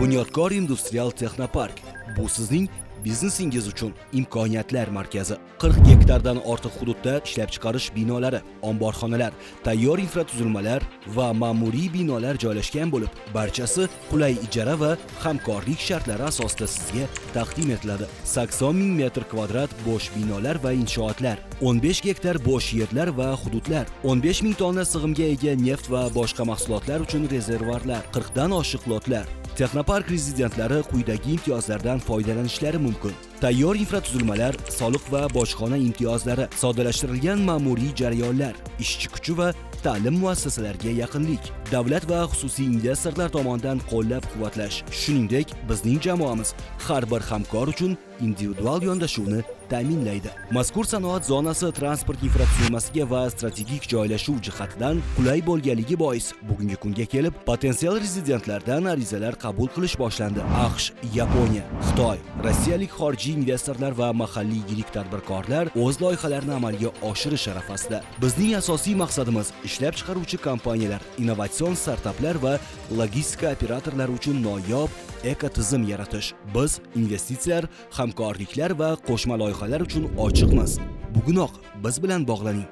Bunyodkor industrial texnopark. Bu sizning biznesingiz uchun imkoniyatlar markazi. 40 gektardan ortiq hududda ishlab chiqarish binolari, omborxonalar, tayyor infratuzilmalar va ma'muriy binolar joylashgan bo'lib, barchasi qulay ijara va hamkorlik shartlari asosida sizga taqdim etiladi. 80 ming metr kvadrat bo'sh binolar va inshootlar, 15 gektar bo'sh yerlar va hududlar, 15 ming tonna sig'imga ega neft va boshqa mahsulotlar uchun rezervuarlar, 40 dan oshiq lotlar. Texnopark rezidentlari quyidagi imtiyozlardan foydalanishlari mumkin. Tayyor infratuzilmalar, soliq va bojxona imtiyozlari, soddalashtirilgan ma'muriy jarayonlar, ishchi kuchi va ta'lim muassasalariga yaqinlik, davlat va xususiy investorlar tomonidan qo'llab-quvvatlash. Shuningdek, bizning jamoamiz har bir hamkor uchun individual yondashuvni ta'minlaydi. Mazkur sanoat zonasi transport infratuzilmasiga va strategik joylashuv jihatidan qulay bo'lganligi bois bugungi kunga kelib potensial rezidentlardan arizalar qabul qilish boshlandi. AQSh, Yaponiya, Xitoy, rossiyalik xorijiy investorlar va mahalliy yirik tadbirkorlar o'z loyihalarini amalga oshirish arafasida. Bizning asosiy maqsadimiz ishlab chiqaruvchi kompaniyalar, innovatsion startaplar va logistika operatorlari uchun noyob ekotizim yaratish. Biz investitsiyalar, hamkorliklar va qo'shma loyihalar uchun ochiqmiz. Bugunoq biz bilan bog'laning.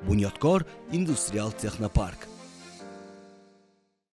Bunyodkor industrial texnopark.